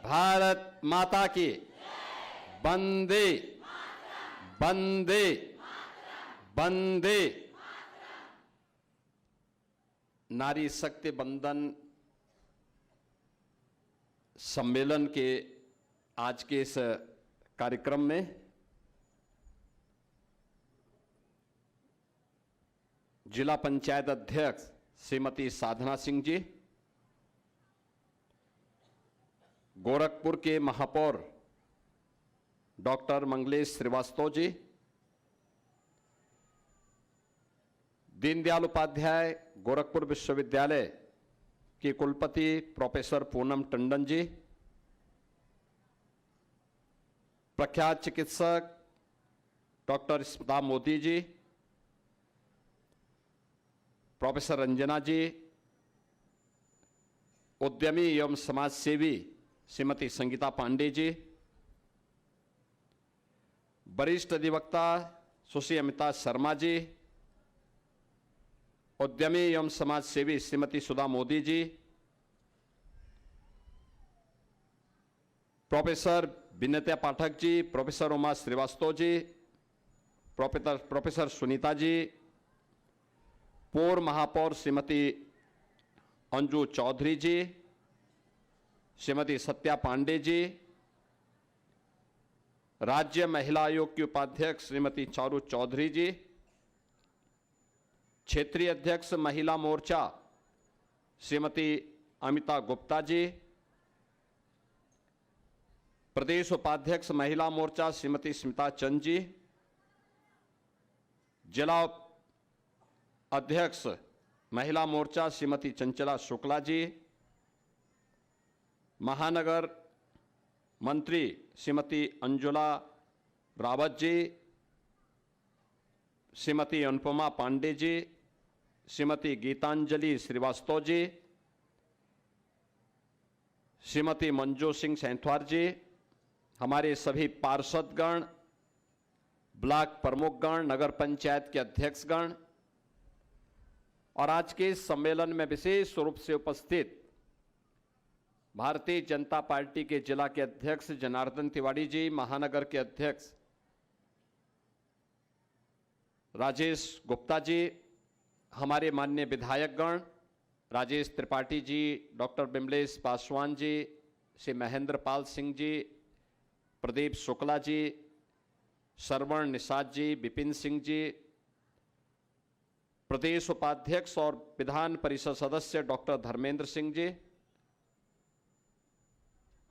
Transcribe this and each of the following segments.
भारत माता की वंदे वंदे वंदे। नारी शक्ति बंधन सम्मेलन के आज के इस कार्यक्रम में जिला पंचायत अध्यक्ष श्रीमती साधना सिंह जी, गोरखपुर के महापौर डॉक्टर मंगलेश श्रीवास्तव जी, दीनदयाल उपाध्याय गोरखपुर विश्वविद्यालय के कुलपति प्रोफेसर पूनम टंडन जी, प्रख्यात चिकित्सक डॉक्टर स्मिता मोदी जी, प्रोफेसर रंजना जी, उद्यमी एवं समाज सेवी श्रीमती संगीता पांडे जी, वरिष्ठ अधिवक्ता सुश्री अमिता शर्मा जी, उद्यमी एवं समाज सेवी श्रीमती सुधा Modi ji, professor विनत्या Pathak ji, professor Uma Srivastava ji, professor Sunita ji, पूर्व महापौर श्रीमती अंजू चौधरी जी, श्रीमती सत्या पांडे जी, राज्य महिला आयोग की उपाध्यक्ष श्रीमती चारू चौधरी जी, क्षेत्रीय अध्यक्ष महिला मोर्चा श्रीमती अमिता गुप्ता जी, प्रदेश उपाध्यक्ष महिला मोर्चा श्रीमती स्मिता चंद जी, जिला अध्यक्ष महिला मोर्चा श्रीमती चंचला शुक्ला जी, महानगर मंत्री श्रीमती अंजुला रावत जी, श्रीमती अनुपमा पांडे जी, श्रीमती गीतांजलि श्रीवास्तव जी, श्रीमती मंजू सिंह सैंथवार जी, हमारे सभी पार्षदगण, ब्लॉक प्रमुखगण, नगर पंचायत के अध्यक्षगण और आज के इस सम्मेलन में विशेष रूप से उपस्थित भारतीय जनता पार्टी के जिला के अध्यक्ष जनार्दन तिवारी जी, महानगर के अध्यक्ष राजेश गुप्ता जी, हमारे माननीय विधायकगण राजेश त्रिपाठी जी, डॉक्टर बिमलेश पासवान जी, श्री महेंद्र पाल सिंह जी, प्रदीप शुक्ला जी, श्रवण निषाद जी, विपिन सिंह जी, प्रदेश उपाध्यक्ष और विधान परिषद सदस्य डॉक्टर धर्मेंद्र सिंह जी,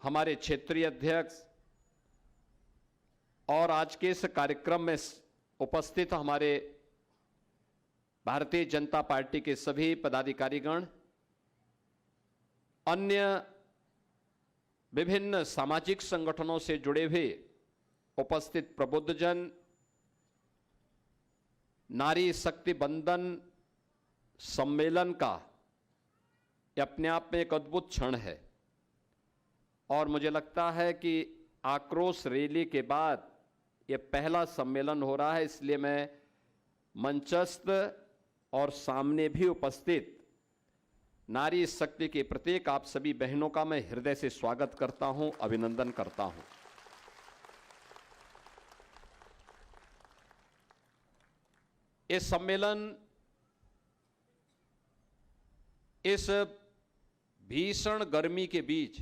हमारे क्षेत्रीय अध्यक्ष और आज के इस कार्यक्रम में उपस्थित हमारे भारतीय जनता पार्टी के सभी पदाधिकारीगण, अन्य विभिन्न सामाजिक संगठनों से जुड़े हुए उपस्थित प्रबुद्धजन, नारी शक्ति बंधन सम्मेलन का यह अपने आप में एक अद्भुत क्षण है और मुझे लगता है कि आक्रोश रैली के बाद यह पहला सम्मेलन हो रहा है, इसलिए मैं मंचस्थ और सामने भी उपस्थित नारी शक्ति के प्रत्येक आप सभी बहनों का मैं हृदय से स्वागत करता हूं, अभिनंदन करता हूं। ये सम्मेलन इस भीषण गर्मी के बीच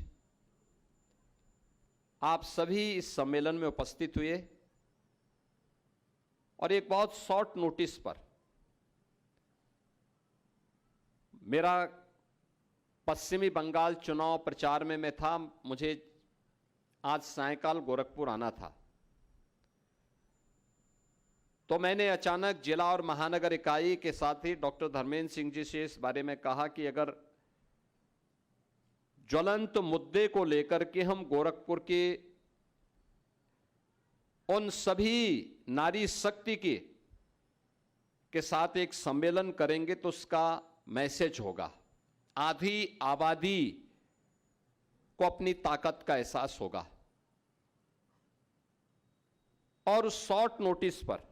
आप सभी इस सम्मेलन में उपस्थित हुए और एक बहुत शॉर्ट नोटिस पर मेरा पश्चिमी बंगाल चुनाव प्रचार में मैं था, मुझे आज सायंकाल गोरखपुर आना था, तो मैंने अचानक जिला और महानगर इकाई के साथ ही डॉक्टर धर्मेंद्र सिंह जी से इस बारे में कहा कि अगर ज्वलंत मुद्दे को लेकर के हम गोरखपुर के उन सभी नारी शक्ति के साथ एक सम्मेलन करेंगे तो उसका मैसेज होगा, आधी आबादी को अपनी ताकत का एहसास होगा। और उस शॉर्ट नोटिस पर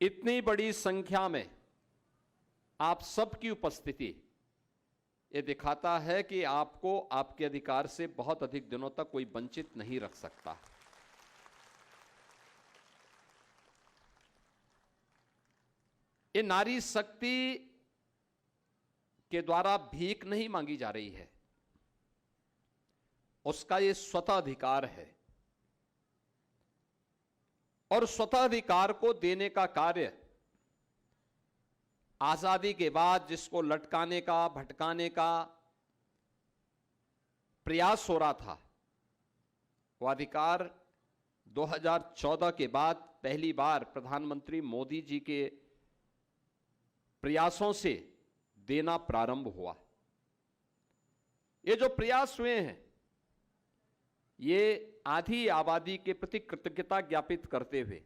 इतनी बड़ी संख्या में आप सबकी उपस्थिति ये दिखाता है कि आपको आपके अधिकार से बहुत अधिक दिनों तक कोई वंचित नहीं रख सकता। ये नारी शक्ति के द्वारा भीख नहीं मांगी जा रही है, उसका ये स्वतः अधिकार है, और स्वतः अधिकार को देने का कार्य आजादी के बाद जिसको लटकाने का, भटकाने का प्रयास हो रहा था, वो अधिकार 2014 के बाद पहली बार प्रधानमंत्री मोदी जी के प्रयासों से देना प्रारंभ हुआ। ये जो प्रयास हुए हैं, ये आधी आबादी के प्रति कृतज्ञता ज्ञापित करते हुए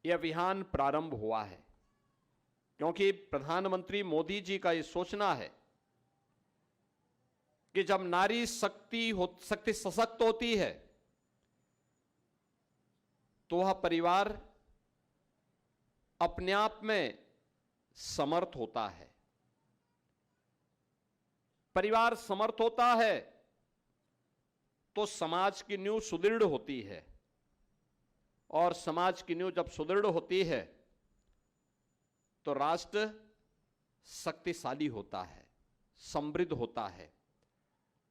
यह अभियान प्रारंभ हुआ है, क्योंकि प्रधानमंत्री मोदी जी का यह सोचना है कि जब नारी शक्ति सशक्त होती है तो वह परिवार अपने आप में समर्थ होता है। परिवार समर्थ होता है तो समाज की नींव सुदृढ़ होती है, और समाज की नींव जब सुदृढ़ होती है तो राष्ट्र शक्तिशाली होता है, समृद्ध होता है।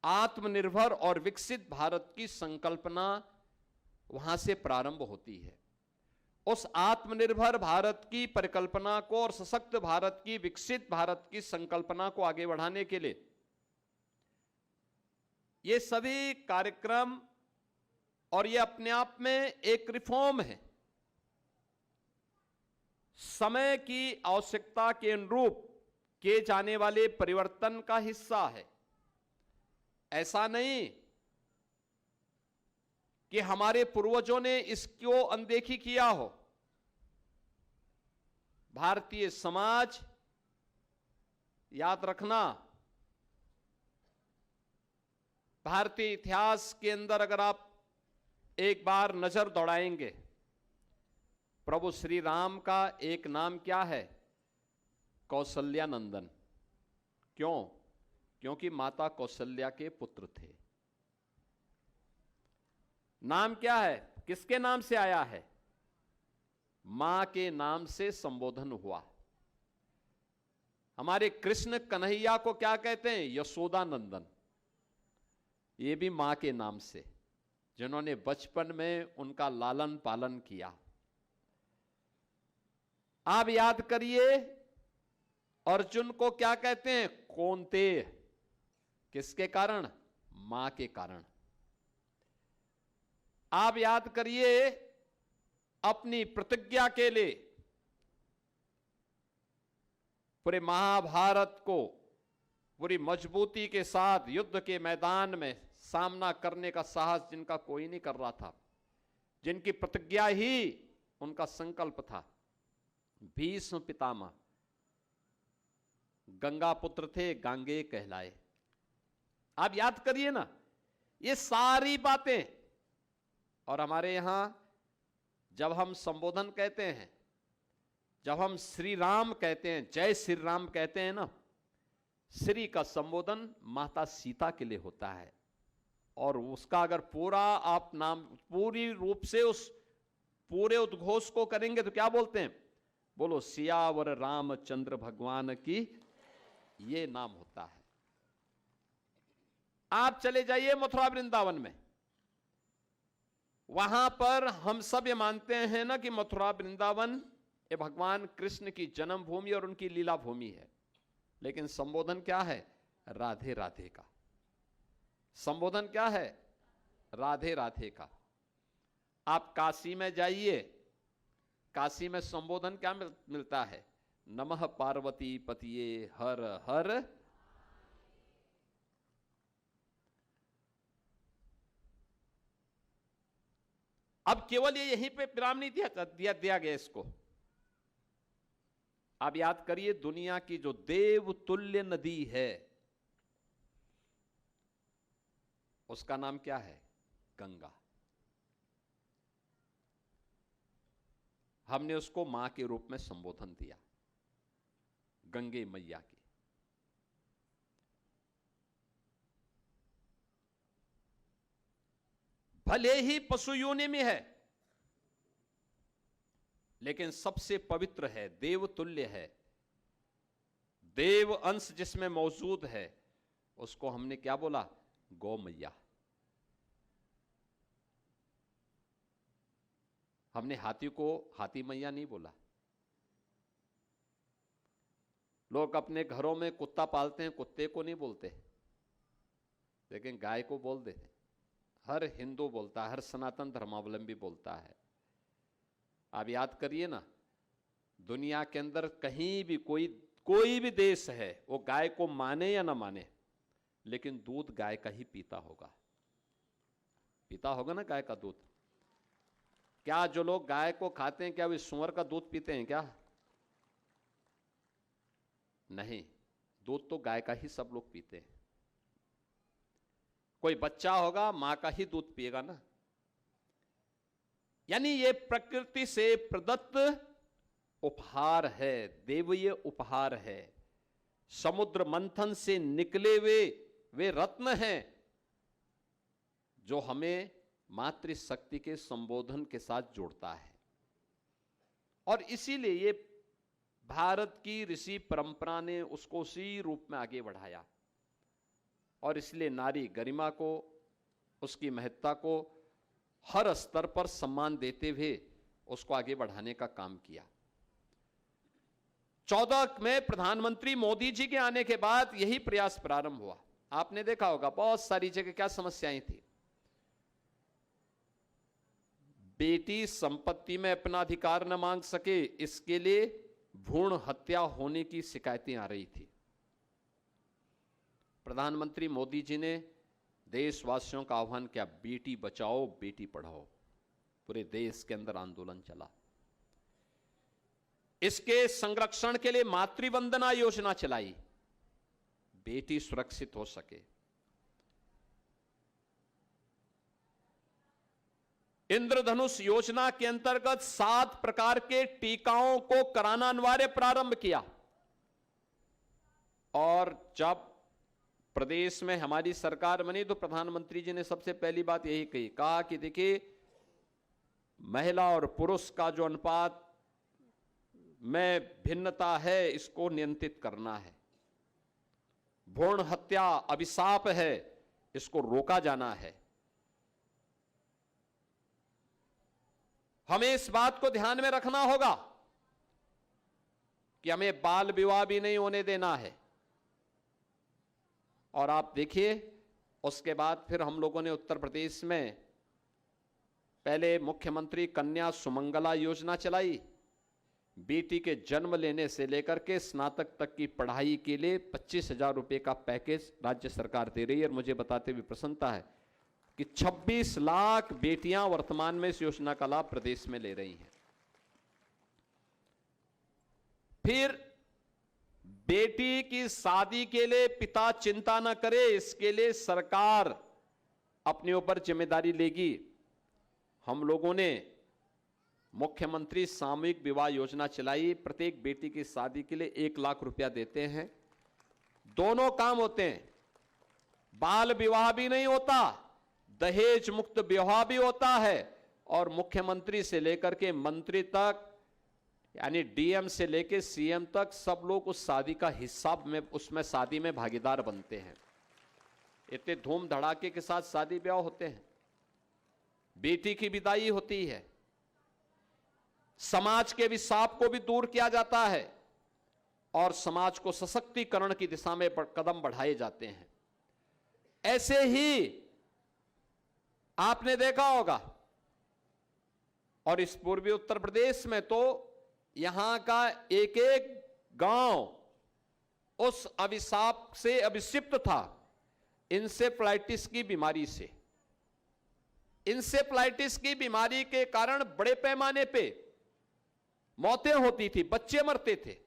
आत्मनिर्भर और विकसित भारत की संकल्पना वहां से प्रारंभ होती है। उस आत्मनिर्भर भारत की परिकल्पना को और सशक्त भारत की, विकसित भारत की संकल्पना को आगे बढ़ाने के लिए ये सभी कार्यक्रम और ये अपने आप में एक रिफॉर्म है, समय की आवश्यकता के अनुरूप किए जाने वाले परिवर्तन का हिस्सा है। ऐसा नहीं कि हमारे पूर्वजों ने इसको अनदेखी किया हो। भारतीय समाज, याद रखना, भारतीय इतिहास के अंदर अगर आप एक बार नजर दौड़ाएंगे, प्रभु श्री राम का एक नाम क्या है? कौशल्या नंदन। क्यों? क्योंकि माता कौशल्या के पुत्र थे। नाम क्या है? किसके नाम से आया है? मां के नाम से संबोधन हुआ। हमारे कृष्ण कन्हैया को क्या कहते हैं? यशोदा नंदन। ये भी मां के नाम से, जिन्होंने बचपन में उनका लालन पालन किया। आप याद करिए, अर्जुन को क्या कहते हैं? कौन्तेय। किसके कारण? मां के कारण। आप याद करिए, अपनी प्रतिज्ञा के लिए पूरे महाभारत को पूरी मजबूती के साथ युद्ध के मैदान में सामना करने का साहस जिनका कोई नहीं कर रहा था, जिनकी प्रतिज्ञा ही उनका संकल्प था, भीष्म पितामह। गंगा पुत्र थे, गांगेय कहलाए। आप याद करिए ना, ये सारी बातें। और हमारे यहां जब हम संबोधन कहते हैं, जब हम श्री राम कहते हैं, जय श्री राम कहते हैं ना, श्री का संबोधन माता सीता के लिए होता है। और उसका अगर पूरा आप नाम पूरी रूप से उस पूरे उद्घोष को करेंगे तो क्या बोलते हैं? बोलो सियावर रामचंद्र भगवान की, ये नाम होता है। आप चले जाइए मथुरा वृंदावन में, वहां पर हम सब ये मानते हैं ना कि मथुरा वृंदावन ये भगवान कृष्ण की जन्मभूमि और उनकी लीला भूमि है। लेकिन संबोधन क्या है? राधे राधे का। संबोधन क्या है? राधे राधे का। आप काशी में जाइए, काशी में संबोधन क्या मिलता है? नमः पार्वती पतिये हर हर। अब केवल ये यहीं पे विराम नहीं दिया गया इसको। आप याद करिए, दुनिया की जो देवतुल्य नदी है उसका नाम क्या है? गंगा। हमने उसको मां के रूप में संबोधन दिया, गंगे मैया की। भले ही पशु योनि में है, लेकिन सबसे पवित्र है, देवतुल्य है, देव अंश जिसमें मौजूद है, उसको हमने क्या बोला? गौ मैया। हमने हाथी को हाथी मैया नहीं बोला। लोग अपने घरों में कुत्ता पालते हैं, कुत्ते को नहीं बोलते, लेकिन गाय को बोल देते। हर हिंदू बोलता है, हर सनातन धर्मावलंबी बोलता है। आप याद करिए ना, दुनिया के अंदर कहीं भी कोई भी देश है, वो गाय को माने या ना माने, लेकिन दूध गाय का ही पीता होगा ना गाय का दूध। क्या जो लोग गाय को खाते हैं, क्या वे सूअर का दूध पीते हैं क्या? नहीं, दूध तो गाय का ही सब लोग पीते हैं। कोई बच्चा होगा, मां का ही दूध पिएगा ना। यानी ये प्रकृति से प्रदत्त उपहार है, देवीय उपहार है। समुद्र मंथन से निकले वे रत्न हैं जो हमें मातृशक्ति के संबोधन के साथ जोड़ता है। और इसीलिए ये भारत की ऋषि परंपरा ने उसको उसी रूप में आगे बढ़ाया, और इसलिए नारी गरिमा को, उसकी महत्ता को हर स्तर पर सम्मान देते हुए उसको आगे बढ़ाने का काम किया। 14 में प्रधानमंत्री मोदी जी के आने के बाद यही प्रयास प्रारंभ हुआ। आपने देखा होगा बहुत सारी जगह क्या समस्याएं थी। बेटी संपत्ति में अपना अधिकार न मांग सके, इसके लिए भ्रूण हत्या होने की शिकायतें आ रही थी। प्रधानमंत्री मोदी जी ने देशवासियों का आह्वान किया, बेटी बचाओ बेटी पढ़ाओ। पूरे देश के अंदर आंदोलन चला। इसके संरक्षण के लिए मातृवंदना योजना चलाई, बेटी सुरक्षित हो सके। इंद्रधनुष योजना के अंतर्गत 7 प्रकार के टीकाओं को कराना अनिवार्य प्रारंभ किया। और जब प्रदेश में हमारी सरकार बनी तो प्रधानमंत्री जी ने सबसे पहली बात यही कही, कहा कि देखिए महिला और पुरुष का जो अनुपात में भिन्नता है, इसको नियंत्रित करना है। भ्रूण हत्या अभिशाप है, इसको रोका जाना है। हमें इस बात को ध्यान में रखना होगा कि हमें बाल विवाह भी नहीं होने देना है। और आप देखिए, उसके बाद फिर हम लोगों ने उत्तर प्रदेश में पहले मुख्यमंत्री कन्या सुमंगला योजना चलाई। बेटी के जन्म लेने से लेकर के स्नातक तक की पढ़ाई के लिए 25,000 रुपए का पैकेज राज्य सरकार दे रही है। और मुझे बताते हुए प्रसन्नता है कि 26 लाख बेटियां वर्तमान में इस योजना का लाभ प्रदेश में ले रही हैं। फिर बेटी की शादी के लिए पिता चिंता न करे, इसके लिए सरकार अपने ऊपर जिम्मेदारी लेगी। हम लोगों ने मुख्यमंत्री सामूहिक विवाह योजना चलाई। प्रत्येक बेटी की शादी के लिए 1 लाख रुपया देते हैं। दोनों काम होते हैं, बाल विवाह भी नहीं होता, दहेज मुक्त विवाह भी होता है, और मुख्यमंत्री से लेकर के मंत्री तक, यानी डीएम से लेकर सीएम तक सब लोग उस शादी का हिस्सा में, उसमें शादी में भागीदार बनते हैं। इतने धूम धड़ाके के साथ शादी ब्याह होते हैं। बेटी की विदाई होती है, समाज के अभिशाप को भी दूर किया जाता है, और समाज को सशक्तिकरण की दिशा में कदम बढ़ाए जाते हैं। ऐसे ही आपने देखा होगा, और इस पूर्वी उत्तर प्रदेश में तो यहां का एक एक गांव उस अभिशाप से अभिषिक्त था, इंसेफ्लाइटिस की बीमारी से। इंसेफ्लाइटिस की बीमारी के कारण बड़े पैमाने पे मौतें होती थी, बच्चे मरते थे,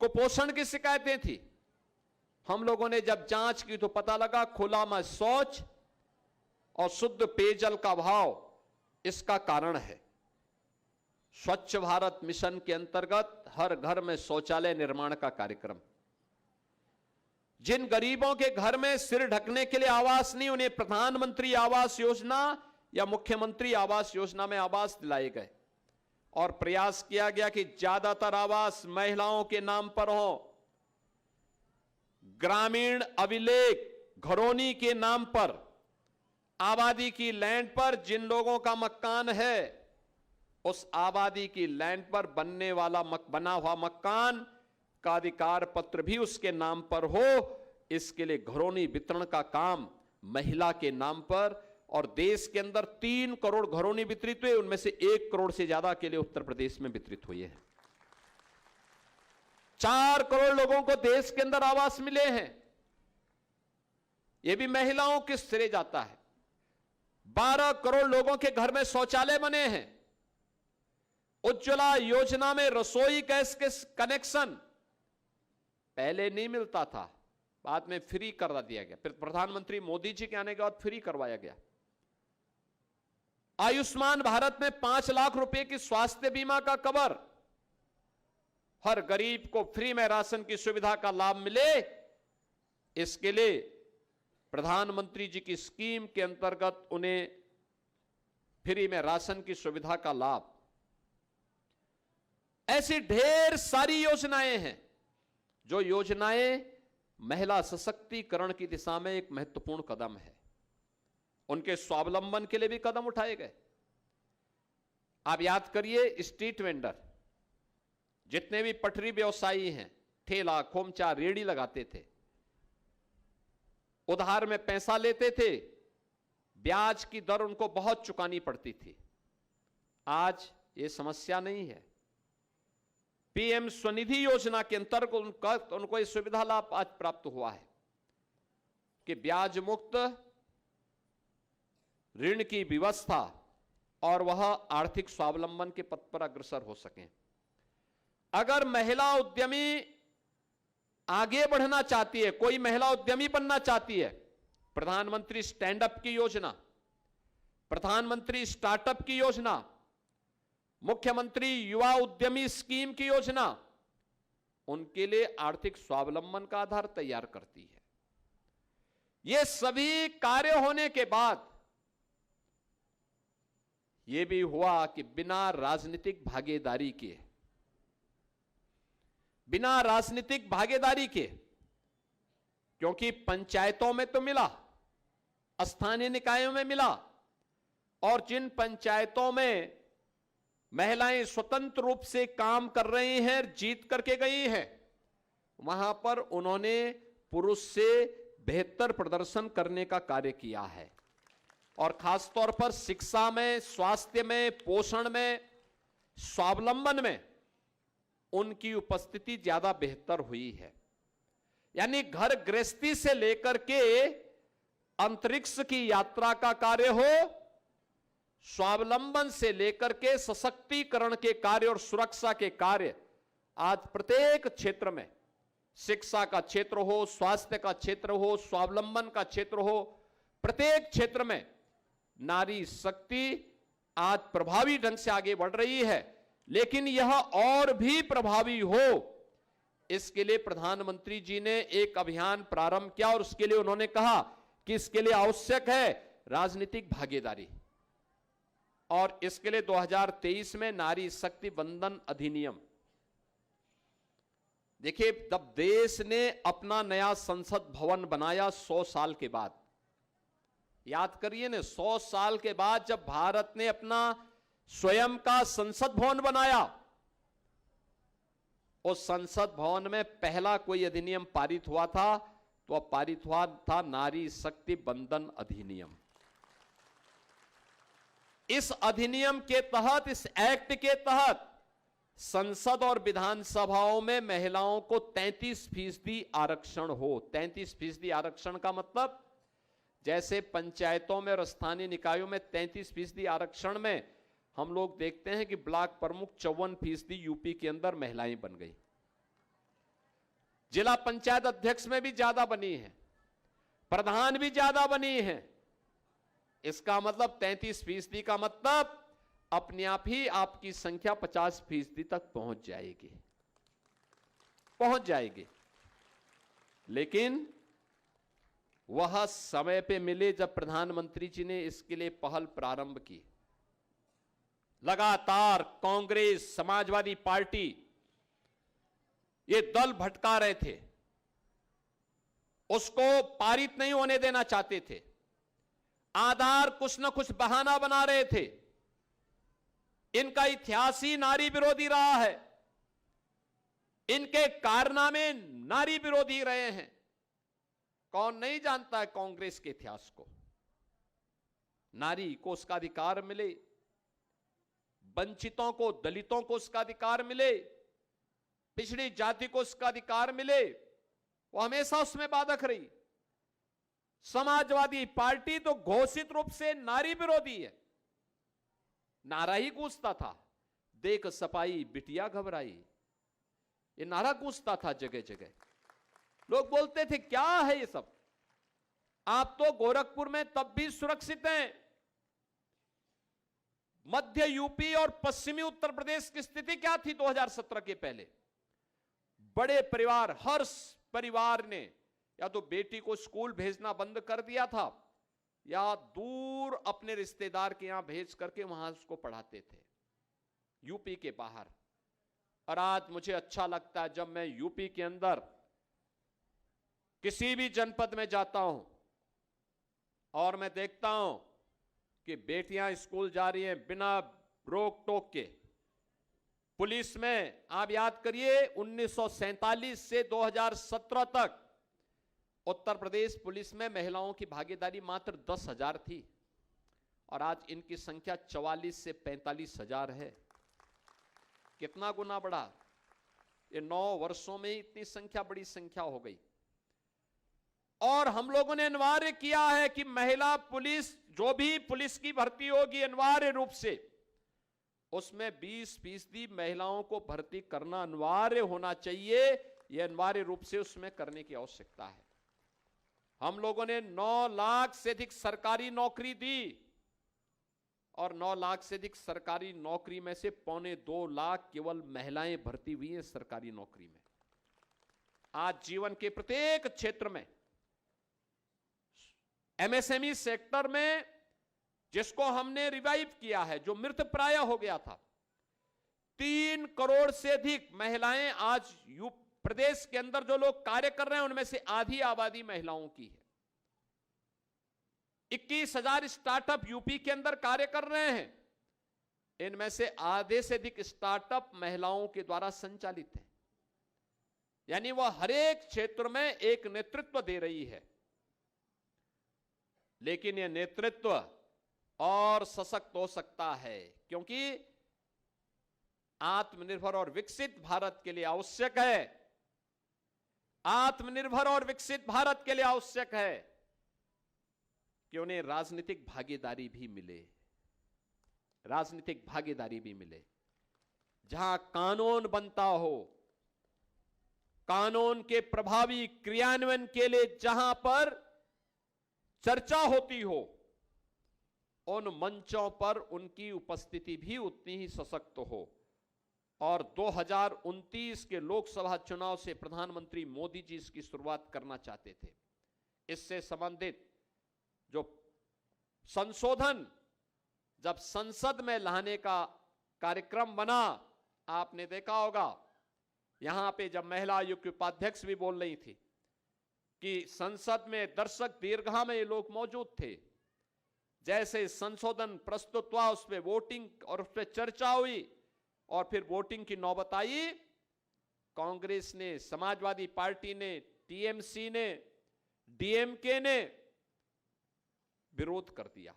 कुपोषण की शिकायतें थी। हम लोगों ने जब जांच की तो पता लगा खुला में शौच और शुद्ध पेयजल का अभाव इसका कारण है। स्वच्छ भारत मिशन के अंतर्गत हर घर में शौचालय निर्माण का कार्यक्रम, जिन गरीबों के घर में सिर ढकने के लिए आवास नहीं, उन्हें प्रधानमंत्री आवास योजना या मुख्यमंत्री आवास योजना में आवास दिलाए गए और प्रयास किया गया कि ज्यादातर आवास महिलाओं के नाम पर हो। ग्रामीण अभिलेख घरौनी के नाम पर आबादी की लैंड पर जिन लोगों का मकान है, उस आबादी की लैंड पर बनने वाला बना हुआ मकान का अधिकार पत्र भी उसके नाम पर हो। इसके लिए घरौनी वितरण का काम महिला के नाम पर, और देश के अंदर 3 करोड़ घरौनी वितरित हुए, उनमें से 1 करोड़ से ज्यादा के लिए उत्तर प्रदेश में वितरित हुई है। 4 करोड़ लोगों को देश के अंदर आवास मिले हैं, यह भी महिलाओं के सिरे जाता है। 12 करोड़ लोगों के घर में शौचालय बने हैं। उज्ज्वला योजना में रसोई गैस के कनेक्शन पहले नहीं मिलता था, बाद में फ्री करा दिया गया, फिर प्रधानमंत्री मोदी जी के आने के बाद फ्री करवाया गया। आयुष्मान भारत में 5 लाख रुपए की स्वास्थ्य बीमा का कवर, हर गरीब को फ्री में राशन की सुविधा का लाभ मिले, इसके लिए प्रधानमंत्री जी की स्कीम के अंतर्गत उन्हें फ्री में राशन की सुविधा का लाभ। ऐसी ढेर सारी योजनाएं हैं, जो योजनाएं महिला सशक्तिकरण की दिशा में एक महत्वपूर्ण कदम है। उनके स्वावलंबन के लिए भी कदम उठाए गए। आप याद करिए, स्ट्रीट वेंडर, जितने भी पटरी व्यवसायी हैं, ठेला खोमचा रेड़ी लगाते थे, उधार में पैसा लेते थे, ब्याज की दर उनको बहुत चुकानी पड़ती थी। आज ये समस्या नहीं है। पीएम स्वनिधि योजना के अंतर्गत उनको यह सुविधा लाभ आज प्राप्त हुआ है कि ब्याज मुक्त ऋण की व्यवस्था, और वह आर्थिक स्वावलंबन के पथ पर अग्रसर हो सकें। अगर महिला उद्यमी आगे बढ़ना चाहती है, कोई महिला उद्यमी बनना चाहती है, प्रधानमंत्री स्टैंड अप की योजना, प्रधानमंत्री स्टार्टअप की योजना, मुख्यमंत्री युवा उद्यमी स्कीम की योजना उनके लिए आर्थिक स्वावलंबन का आधार तैयार करती है। ये सभी कार्य होने के बाद यह भी हुआ कि बिना राजनीतिक भागीदारी के, बिना राजनीतिक भागीदारी के, क्योंकि पंचायतों में तो मिला, स्थानीय निकायों में मिला, और जिन पंचायतों में महिलाएं स्वतंत्र रूप से काम कर रही हैं, जीत करके गई हैं, वहां पर उन्होंने पुरुष से बेहतर प्रदर्शन करने का कार्य किया है। और खासतौर पर शिक्षा में, स्वास्थ्य में, पोषण में, स्वावलंबन में उनकी उपस्थिति ज्यादा बेहतर हुई है। यानी घर गृहस्थी से लेकर के अंतरिक्ष की यात्रा का कार्य हो, स्वावलंबन से लेकर के सशक्तिकरण के कार्य और सुरक्षा के कार्य, आज प्रत्येक क्षेत्र में, शिक्षा का क्षेत्र हो, स्वास्थ्य का क्षेत्र हो, स्वावलंबन का क्षेत्र हो, प्रत्येक क्षेत्र में नारी शक्ति आज प्रभावी ढंग से आगे बढ़ रही है। लेकिन यह और भी प्रभावी हो, इसके लिए प्रधानमंत्री जी ने एक अभियान प्रारंभ किया, और उसके लिए उन्होंने कहा कि इसके लिए आवश्यक है राजनीतिक भागीदारी। और इसके लिए 2023 में नारी शक्ति वंदन अधिनियम, देखिए, जब देश ने अपना नया संसद भवन बनाया 100 साल के बाद, याद करिए ना, 100 साल के बाद जब भारत ने अपना स्वयं का संसद भवन बनाया, उस संसद भवन में पहला कोई अधिनियम पारित हुआ था, तो अब पारित हुआ था नारी शक्ति वंदन अधिनियम। इस अधिनियम के तहत, इस एक्ट के तहत संसद और विधानसभाओं में महिलाओं को 33% आरक्षण हो। 33% आरक्षण का मतलब, जैसे पंचायतों में और स्थानीय निकायों में 33% आरक्षण में हम लोग देखते हैं कि ब्लॉक प्रमुख 54% यूपी के अंदर महिलाएं बन गई, जिला पंचायत अध्यक्ष में भी ज्यादा बनी है, प्रधान भी ज्यादा बनी है। इसका मतलब 33% का मतलब अपने आप ही आपकी संख्या 50% तक पहुंच जाएगी, पहुंच जाएगी। लेकिन वह समय पे मिले जब प्रधानमंत्री जी ने इसके लिए पहल प्रारंभ की। लगातार कांग्रेस, समाजवादी पार्टी ये दल भटका रहे थे, उसको पारित नहीं होने देना चाहते थे, आधार कुछ न कुछ बहाना बना रहे थे। इनका इतिहास ही नारी विरोधी रहा है, इनके कारनामे नारी विरोधी रहे हैं। कौन नहीं जानता है कांग्रेस के इतिहास को? नारी को उसका अधिकार मिले, वंचितों को, दलितों को उसका अधिकार मिले, पिछड़ी जाति को उसका अधिकार मिले, वो हमेशा उसमें बाधक रही। समाजवादी पार्टी तो घोषित रूप से नारी विरोधी है। नारा ही गूंजता था, देख सपाई बिटिया घबराई, ये नारा गूंजता था जगह जगह। लोग बोलते थे क्या है ये सब, आप तो गोरखपुर में तब भी सुरक्षित हैं। मध्य यूपी और पश्चिमी उत्तर प्रदेश की स्थिति क्या थी 2017 के पहले? बड़े परिवार, हर परिवार ने या तो बेटी को स्कूल भेजना बंद कर दिया था या दूर अपने रिश्तेदार के यहां भेज करके वहां उसको पढ़ाते थे, यूपी के बाहर। और आज मुझे अच्छा लगता है जब मैं यूपी के अंदर किसी भी जनपद में जाता हूं और मैं देखता हूं कि बेटियां स्कूल जा रही हैं बिना रोक टोक के। पुलिस में आप याद करिए 1947 से 2017 तक उत्तर प्रदेश पुलिस में महिलाओं की भागीदारी मात्र 10,000 थी और आज इनकी संख्या 44 से 45,000 है। कितना गुना बढ़ा? ये 9 वर्षों में इतनी संख्या, बड़ी संख्या हो गई। और हम लोगों ने अनिवार्य किया है कि महिला पुलिस, जो भी पुलिस की भर्ती होगी अनिवार्य रूप से उसमें 20% महिलाओं को भर्ती करना अनिवार्य होना चाहिए। यह अनिवार्य रूप से उसमें करने की आवश्यकता है। हम लोगों ने 9 लाख से अधिक सरकारी नौकरी दी और 9 लाख से अधिक सरकारी नौकरी में से 1.25 लाख केवल महिलाएं भर्ती हुई हैं सरकारी नौकरी में। आज जीवन के प्रत्येक क्षेत्र में, एमएसएमई सेक्टर में, जिसको हमने रिवाइव किया है, जो मृत प्राय हो गया था, 3 करोड़ से अधिक महिलाएं आज प्रदेश के अंदर जो लोग कार्य कर रहे हैं उनमें से आधी आबादी महिलाओं की है। 21,000 स्टार्टअप यूपी के अंदर कार्य कर रहे हैं, इनमें से आधे से अधिक स्टार्टअप महिलाओं के द्वारा संचालित है। यानी वह हर एक क्षेत्र में एक नेतृत्व दे रही है। लेकिन यह नेतृत्व और सशक्त हो सकता है, क्योंकि आत्मनिर्भर और विकसित भारत के लिए आवश्यक है, आत्मनिर्भर और विकसित भारत के लिए आवश्यक है कि उन्हें राजनीतिक भागीदारी भी मिले, राजनीतिक भागीदारी भी मिले, जहां कानून बनता हो, कानून के प्रभावी क्रियान्वयन के लिए जहां पर चर्चा होती हो, उन मंचों पर उनकी उपस्थिति भी उतनी ही सशक्त हो। और 2029 के लोकसभा चुनाव से प्रधानमंत्री मोदी जी इसकी शुरुआत करना चाहते थे। इससे संबंधित जो संशोधन जब संसद में लाने का कार्यक्रम बना, आपने देखा होगा यहां पे जब महिला आयोग की उपाध्यक्ष भी बोल रही थी कि संसद में दर्शक दीर्घा में ये लोग मौजूद थे। जैसे संशोधन प्रस्तुत हुआ, उस पर वोटिंग और उस पर चर्चा हुई और फिर वोटिंग की नौबत आई, कांग्रेस ने, समाजवादी पार्टी ने, टीएमसी ने, डीएमके ने विरोध कर दिया।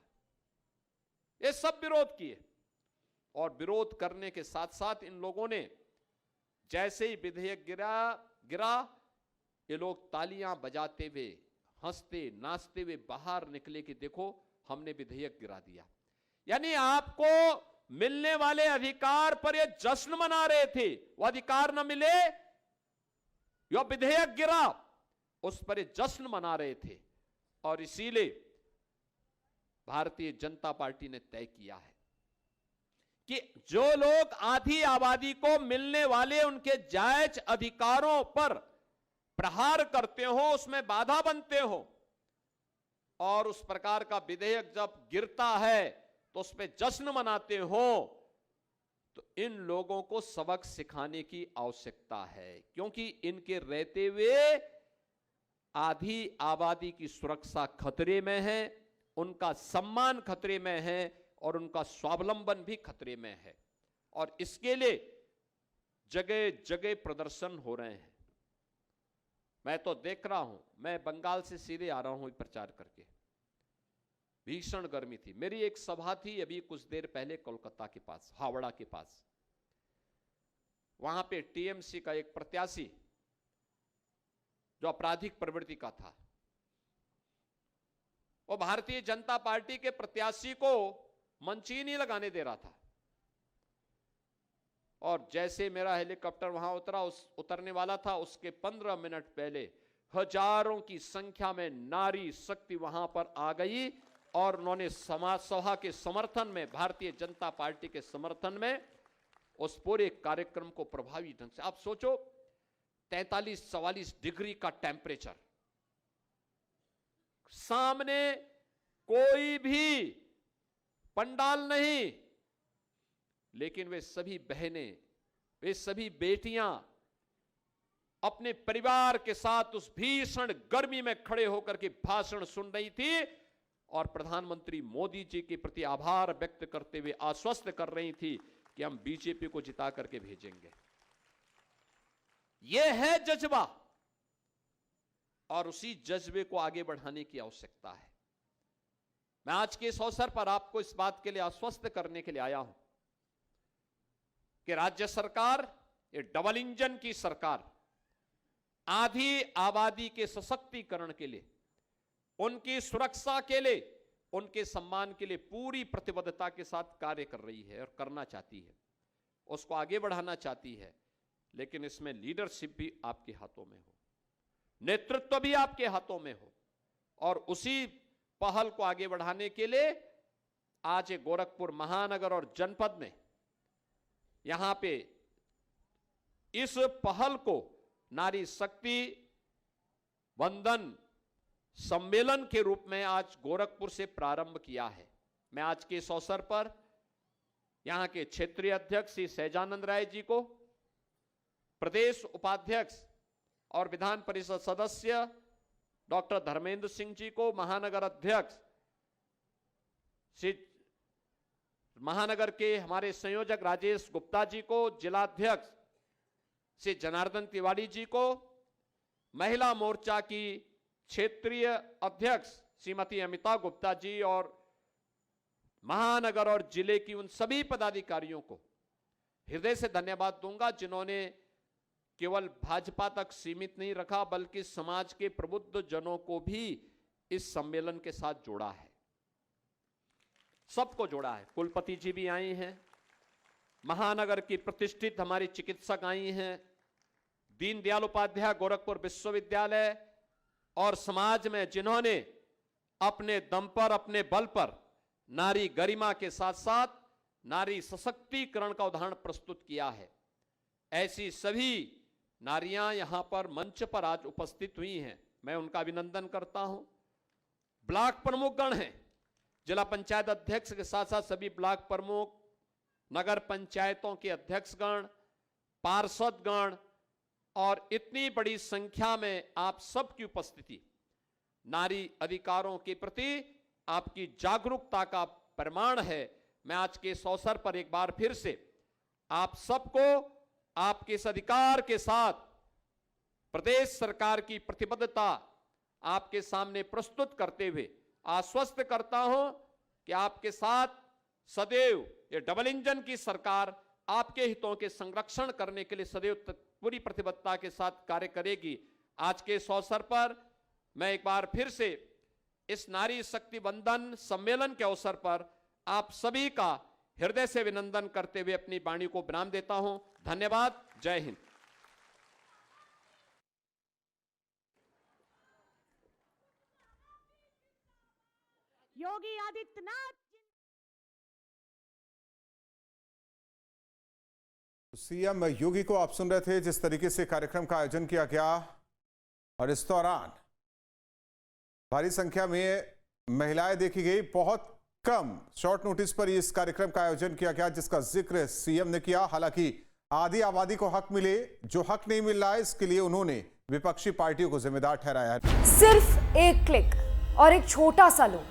ये सब विरोध किए और विरोध करने के साथ साथ इन लोगों ने जैसे ही विधेयक गिरा ये लोग तालियां बजाते हुए, हंसते नाचते हुए बाहर निकले कि देखो हमने विधेयक गिरा दिया। यानी आपको मिलने वाले अधिकार पर ये जश्न मना रहे थे। वो अधिकार न मिले, यह विधेयक गिरा, उस पर ये जश्न मना रहे थे। और इसीलिए भारतीय जनता पार्टी ने तय किया है कि जो लोग आधी आबादी को मिलने वाले उनके जायज अधिकारों पर प्रहार करते हो, उसमें बाधा बनते हो, और उस प्रकार का विधेयक जब गिरता है तो उस पर जश्न मनाते हो, तो इन लोगों को सबक सिखाने की आवश्यकता है। क्योंकि इनके रहते हुए आधी आबादी की सुरक्षा खतरे में है, उनका सम्मान खतरे में है, और उनका स्वावलंबन भी खतरे में है। और इसके लिए जगह जगह प्रदर्शन हो रहे हैं। मैं तो देख रहा हूं, मैं बंगाल से सीधे आ रहा हूं प्रचार करके। भीषण गर्मी थी। मेरी एक सभा थी अभी कुछ देर पहले कोलकाता के पास, हावड़ा के पास। वहां पे टीएमसी का एक प्रत्याशी जो आपराधिक प्रवृत्ति का था, वो भारतीय जनता पार्टी के प्रत्याशी को मंच ही नहीं लगाने दे रहा था। और जैसे मेरा हेलीकॉप्टर वहां उतरने वाला था, उसके 15 मिनट पहले हजारों की संख्या में नारी शक्ति वहां पर आ गई, और उन्होंने समाज सभा के समर्थन में, भारतीय जनता पार्टी के समर्थन में उस पूरे कार्यक्रम को प्रभावी ढंग से, आप सोचो 43-44 डिग्री का टेम्परेचर, सामने कोई भी पंडाल नहीं, लेकिन वे सभी बहनें, वे सभी बेटियां अपने परिवार के साथ उस भीषण गर्मी में खड़े होकर के भाषण सुन रही थी, और प्रधानमंत्री मोदी जी के प्रति आभार व्यक्त करते हुए आश्वस्त कर रही थी कि हम बीजेपी को जिता करके भेजेंगे। यह है जज्बा, और उसी जज्बे को आगे बढ़ाने की आवश्यकता है। मैं आज के इस अवसर पर आपको इस बात के लिए आश्वस्त करने के लिए आया हूं कि राज्य सरकार, ये डबल इंजन की सरकार, आधी आबादी के सशक्तिकरण के लिए, उनकी सुरक्षा के लिए, उनके सम्मान के लिए पूरी प्रतिबद्धता के साथ कार्य कर रही है और करना चाहती है, उसको आगे बढ़ाना चाहती है। लेकिन इसमें लीडरशिप भी आपके हाथों में हो, नेतृत्व भी आपके हाथों में हो, और उसी पहल को आगे बढ़ाने के लिए आज गोरखपुर महानगर और जनपद में यहां पे इस पहल को नारी शक्ति वंदन सम्मेलन के रूप में आज गोरखपुर से प्रारंभ किया है। मैं आज के इस अवसर पर यहां के क्षेत्रीय अध्यक्ष श्री सहजानंद राय जी को, प्रदेश उपाध्यक्ष और विधान परिषद सदस्य डॉक्टर धर्मेंद्र सिंह जी को, महानगर अध्यक्ष श्री महानगर के हमारे संयोजक राजेश गुप्ता जी को, जिलाध्यक्ष श्री जनार्दन तिवारी जी को, महिला मोर्चा की क्षेत्रीय अध्यक्ष श्रीमती अमिता गुप्ता जी, और महानगर और जिले की उन सभी पदाधिकारियों को हृदय से धन्यवाद दूंगा जिन्होंने केवल भाजपा तक सीमित नहीं रखा, बल्कि समाज के प्रबुद्ध जनों को भी इस सम्मेलन के साथ जोड़ा है, सबको जोड़ा है। कुलपति जी भी आई हैं, महानगर की प्रतिष्ठित हमारी चिकित्सक आई हैं, दीनदयाल उपाध्याय गोरखपुर विश्वविद्यालय, और समाज में जिन्होंने अपने दम पर, अपने बल पर नारी गरिमा के साथ साथ नारी सशक्तिकरण का उदाहरण प्रस्तुत किया है, ऐसी सभी नारियां यहां पर मंच पर आज उपस्थित हुई हैं। मैं उनका अभिनंदन करता हूं। ब्लॉक प्रमुखगण हैं, जिला पंचायत अध्यक्ष के साथ साथ सभी ब्लॉक प्रमुख, नगर पंचायतों के अध्यक्षगण, पार्षदगण, और इतनी बड़ी संख्या में आप सबकी उपस्थिति नारी अधिकारों के प्रति आपकी जागरूकता का प्रमाण है। मैं आज के इस अवसर पर एक बार फिर से आप सबको आपके इस अधिकार के साथ प्रदेश सरकार की प्रतिबद्धता आपके सामने प्रस्तुत करते हुए आश्वस्त करता हूं कि आपके साथ सदैव ये डबल इंजन की सरकार आपके हितों के संरक्षण करने के लिए सदैव पूरी प्रतिबद्धता के साथ कार्य करेगी। आज के इस अवसर पर मैं एक बार फिर से इस नारी शक्ति वंदन सम्मेलन के अवसर पर आप सभी का हृदय से अभिनंदन करते हुए अपनी वाणी को विराम देता हूं। धन्यवाद। जय हिंद। योगी आदित्यनाथ। सीएम योगी को आप सुन रहे थे। जिस तरीके से कार्यक्रम का आयोजन किया गया, और इस दौरान भारी संख्या में महिलाएं देखी गई। बहुत कम शॉर्ट नोटिस पर इस कार्यक्रम का आयोजन किया गया, जिसका जिक्र सीएम ने किया। हालांकि आधी आबादी को हक मिले, जो हक नहीं मिल रहा है, इसके लिए उन्होंने विपक्षी पार्टियों को जिम्मेदार ठहराया है। सिर्फ एक क्लिक और एक छोटा सा लोन,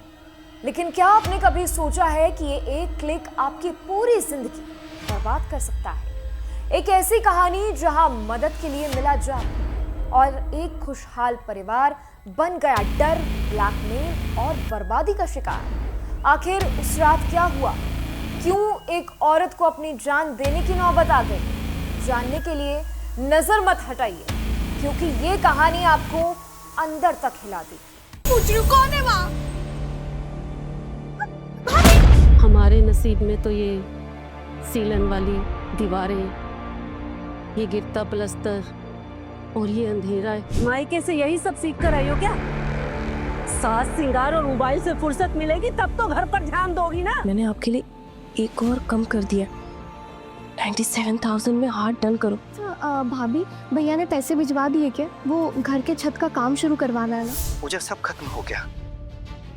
लेकिन क्या आपने कभी सोचा है कि ये एक क्लिक आपकी पूरी जिंदगी बर्बाद कर सकता है? एक ऐसी कहानी जहां मदद के लिए मिला जब और एक खुशहाल परिवार बन गया डर, ब्लैकमेल और बर्बादी का शिकार। आखिर उस रात क्या हुआ? क्यों एक औरत को अपनी जान देने की नौबत आ गई? जानने के लिए नजर मत हटाइए, क्योंकि ये कहानी आपको अंदर तक हिला देगी। कौन है वहाँ? हमारे नसीब में तो ये सीलन वाली दीवारें, ये गिरता प्लस्तर और ये अंधेरा है। मायके से यही सब सीख कर आई हो क्या? सास सिंगार और मोबाइल से फुर्सत मिलेगी तब तो घर पर ध्यान दोगी ना। मैंने आपके लिए एक और कम कर दिया, 97,000 में हार्ड डन करो। भाभी, भैया ने पैसे भिजवा दिए क्या? वो घर के छत का काम शुरू करवाना है ना। मुझे सब खत्म हो गया।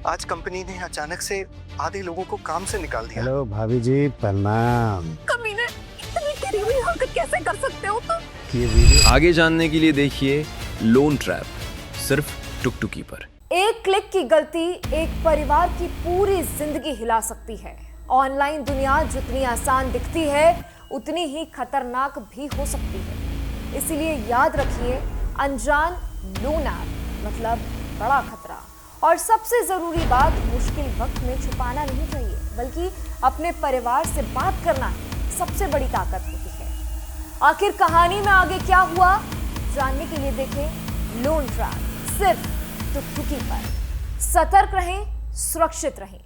आज कंपनी ने अचानक से आधे लोगों को काम से निकाल दिया। हेलो भाभी जी, प्रणाम। कमीने, इतनी गिरी हुई हरकत कैसे कर सकते हो तुम? ये वीडियो आगे जानने के लिए देखिए लोन ट्रैप, सिर्फ टुकटुकी पर। एक क्लिक की गलती एक परिवार की पूरी जिंदगी हिला सकती है। ऑनलाइन दुनिया जितनी आसान दिखती है, उतनी ही खतरनाक भी हो सकती है। इसलिए याद रखिए, अनजान लोन ऐप मतलब बड़ा खतरा। और सबसे जरूरी बात, मुश्किल वक्त में छुपाना नहीं चाहिए, बल्कि अपने परिवार से बात करना सबसे बड़ी ताकत होती है। आखिर कहानी में आगे क्या हुआ, जानने के लिए देखें लोन ट्रैप, सिर्फ टुकटुकी पर। सतर्क रहें, सुरक्षित रहें।